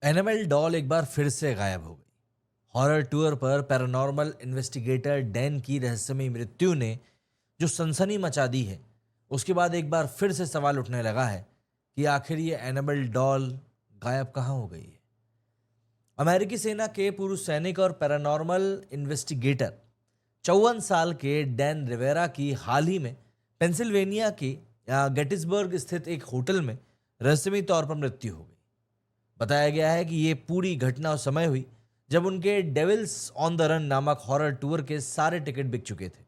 Annabelle doll एक बार फिर से गायब हो गई। हॉरर टूर पर पैरानॉर्मल इन्वेस्टिगेटर डैन की रहस्यमयी मृत्यु ने जो सनसनी मचा दी है, उसके बाद एक बार फिर से सवाल उठने लगा है कि आखिर ये एनाबेल डॉल गायब कहाँ हो गई है। अमेरिकी सेना के पूर्व सैनिक और पैरानॉर्मल इन्वेस्टिगेटर 54 साल के डैन रिवेरा की हाल ही में पेंसिल्वेनिया के गेटिसबर्ग स्थित एक होटल में रहस्यमयी तौर पर मृत्यु हो गई। बताया गया है कि ये पूरी घटना उस समय हुई जब उनके डेविल्स ऑन द रन नामक हॉरर टूर के सारे टिकट बिक चुके थे।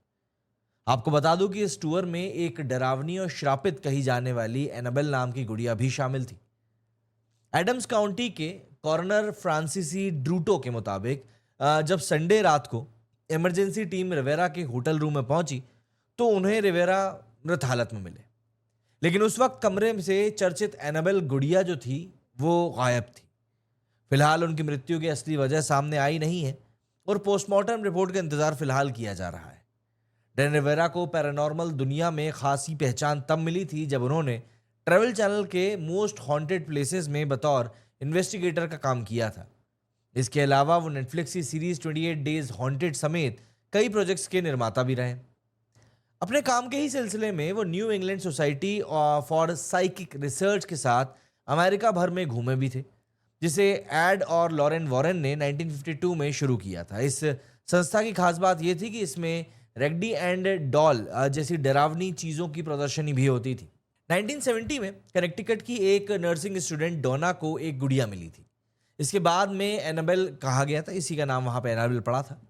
आपको बता दूं कि इस टूर में एक डरावनी और श्रापित कही जाने वाली एनाबेल नाम की गुड़िया भी शामिल थी। एडम्स काउंटी के कॉर्नर फ्रांसीसी ड्रूटो के मुताबिक जब संडे रात को इमरजेंसी टीम रिवेरा के होटल रूम में पहुंची तो उन्हें रिवेरा मृत हालत में मिले। लेकिन उस वक्त कमरे में से चर्चित एनाबेल गुड़िया जो थी वो गायब थी। फिलहाल उनकी मृत्यु की असली वजह सामने आई नहीं है और पोस्टमार्टम रिपोर्ट का इंतजार फिलहाल किया जा रहा है। डैन रिवेरा को पैरानॉर्मल दुनिया में खासी पहचान तब मिली थी जब उन्होंने ट्रैवल चैनल के मोस्ट हॉन्टेड प्लेसेस में बतौर इन्वेस्टिगेटर का काम किया था। इसके अलावा वो नेटफ्लिक्स की सीरीज 28 डेज हॉन्टेड समेत कई प्रोजेक्ट्स के निर्माता भी रहे। अपने काम के ही सिलसिले में वो new England Society for Psychic research के साथ अमेरिका भर में घूमे भी थे, जिसे एड और लॉरेन वॉरेन ने 1952 में शुरू किया था। इस संस्था की खास बात यह थी कि इसमें रेगडी एंड डॉल जैसी डरावनी चीज़ों की प्रदर्शनी भी होती थी। 1970 में कनेक्टिकट की एक नर्सिंग स्टूडेंट डोना को एक गुड़िया मिली थी। इसके बाद में एनाबेल कहा गया था, इसी का नाम वहाँ पे एनाबेल पड़ा था।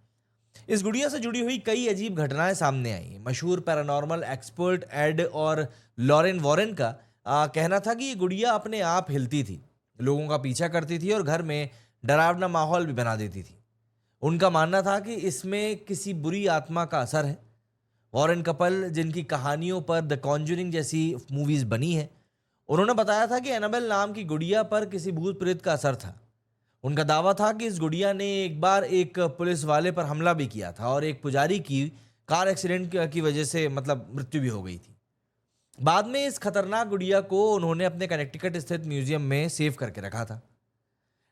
इस गुड़िया से जुड़ी हुई कई अजीब घटनाएं सामने आई। मशहूर पैरानॉर्मल एक्सपर्ट एड और लॉरेन वॉरेन का कहना था कि ये गुड़िया अपने आप हिलती थी, लोगों का पीछा करती थी और घर में डरावना माहौल भी बना देती थी। उनका मानना था कि इसमें किसी बुरी आत्मा का असर है। वॉरेन कपल, जिनकी कहानियों पर द कॉन्जरिंग जैसी मूवीज बनी है, उन्होंने बताया था कि एनाबेल नाम की गुड़िया पर किसी भूत प्रेत का असर था। उनका दावा था कि इस गुड़िया ने एक बार एक पुलिस वाले पर हमला भी किया था और एक पुजारी की कार एक्सीडेंट की वजह से मृत्यु भी हो गई थी। बाद में इस खतरनाक गुड़िया को उन्होंने अपने कनेक्टिकट स्थित म्यूजियम में सेव करके रखा था।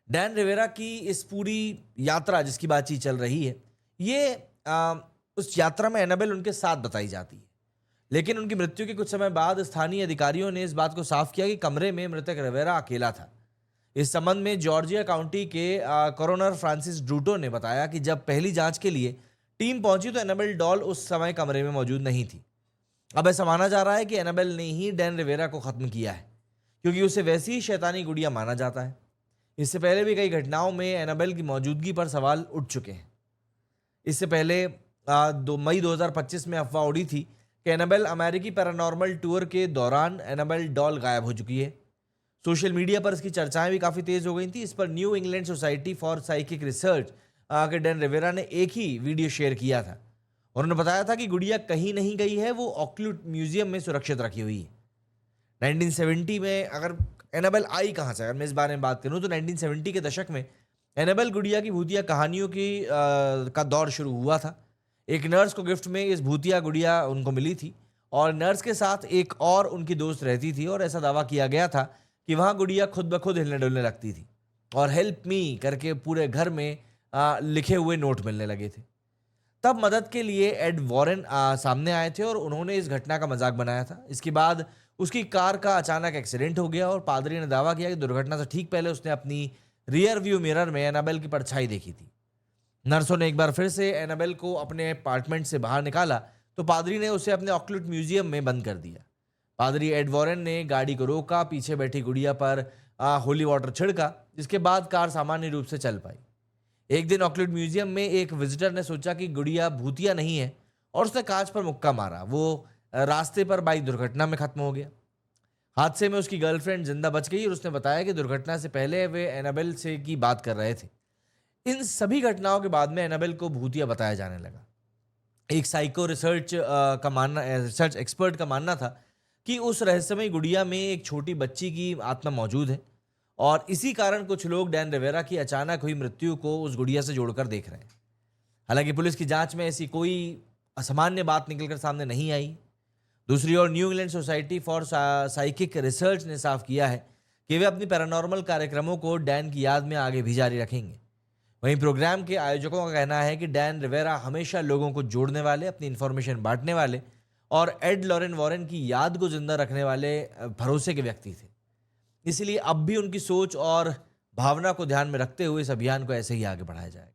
डैन रिवेरा की इस पूरी यात्रा जिसकी बातचीत चल रही है, ये उस यात्रा में एनाबेल उनके साथ बताई जाती है। लेकिन उनकी मृत्यु के कुछ समय बाद स्थानीय अधिकारियों ने इस बात को साफ किया कि कमरे में मृतक रिवेरा अकेला था। इस संबंध में जॉर्जिया काउंटी के कॉरोनर फ्रांसिस ड्रूटो ने बताया कि जब पहली जांच के लिए टीम पहुंची तो एनाबेल डॉल उस समय कमरे में मौजूद नहीं थी। अब ऐसा माना जा रहा है कि एनाबेल ने ही डैन रिवेरा को खत्म किया है, क्योंकि उसे वैसी ही शैतानी गुड़िया माना जाता है। इससे पहले भी कई घटनाओं में एनाबेल की मौजूदगी पर सवाल उठ चुके हैं। इससे पहले 2 मई 2025 में अफवाह उड़ी थी कि एनाबेल अमेरिकी पैरानॉर्मल टूर के दौरान एनाबेल डॉल गायब हो चुकी है। सोशल मीडिया पर इसकी चर्चाएं भी काफ़ी तेज हो गई थी। इस पर new England Society for Psychic research के डैन रिवेरा ने एक ही वीडियो शेयर किया था। उन्होंने बताया था कि गुड़िया कहीं नहीं गई है, वो ऑक्लूट म्यूजियम में सुरक्षित रखी हुई है। 1970 में अगर एनाबेल आई कहाँ से, अगर मैं इस बारे में बात करूँ तो 1970 के दशक में एनाबेल गुड़िया की भूतिया कहानियों का दौर शुरू हुआ था। एक नर्स को गिफ्ट में इस भूतिया गुड़िया उनको मिली थी और नर्स के साथ एक और उनकी दोस्त रहती थी और ऐसा दावा किया गया था कि वहाँ गुड़िया खुद ब खुद हिलने डुलने लगती थी और हेल्प मी करके पूरे घर में लिखे हुए नोट मिलने लगे थे। तब मदद के लिए एड वॉरेन सामने आए थे और उन्होंने इस घटना का मजाक बनाया था। इसके बाद उसकी कार का अचानक एक्सीडेंट हो गया और पादरी ने दावा किया कि दुर्घटना से ठीक पहले उसने अपनी रियर व्यू मिरर में एनाबेल की परछाई देखी थी। नर्सों ने एक बार फिर से एनाबेल को अपने अपार्टमेंट से बाहर निकाला तो पादरी ने उसे अपने ऑक्लूट म्यूजियम में बंद कर दिया। पादरी एड वॉरेन ने गाड़ी को रोका, पीछे बैठी गुड़िया पर होली वाटर छिड़का, जिसके बाद कार सामान्य रूप से चल पाई। एक दिन ऑक्लूट म्यूजियम में एक विजिटर ने सोचा कि गुड़िया भूतिया नहीं है और उसने कांच पर मुक्का मारा। वो रास्ते पर बाइक दुर्घटना में खत्म हो गया। हादसे में उसकी गर्लफ्रेंड जिंदा बच गई और उसने बताया कि दुर्घटना से पहले वे एनाबेल से की बात कर रहे थे। इन सभी घटनाओं के बाद में एनाबेल को भूतिया बताया जाने लगा। एक साइको रिसर्च एक्सपर्ट का मानना था कि उस रहस्यमय गुड़िया में एक छोटी बच्ची की आत्मा मौजूद है और इसी कारण कुछ लोग डैन रिवेरा की अचानक हुई मृत्यु को उस गुड़िया से जोड़कर देख रहे हैं। हालांकि पुलिस की जांच में ऐसी कोई असामान्य बात निकलकर सामने नहीं आई। दूसरी ओर New England Society for Psychic Research ने साफ किया है कि वे अपनी पैरानॉर्मल कार्यक्रमों को डैन की याद में आगे भी जारी रखेंगे। वहीं प्रोग्राम के आयोजकों का कहना है कि डैन रिवेरा हमेशा लोगों को जोड़ने वाले, अपनी इंफॉर्मेशन बांटने वाले और एड लॉरेन वॉरेन की याद को जिंदा रखने वाले भरोसे के व्यक्ति थे। इसीलिए अब भी उनकी सोच और भावना को ध्यान में रखते हुए इस अभियान को ऐसे ही आगे बढ़ाया जाएगा।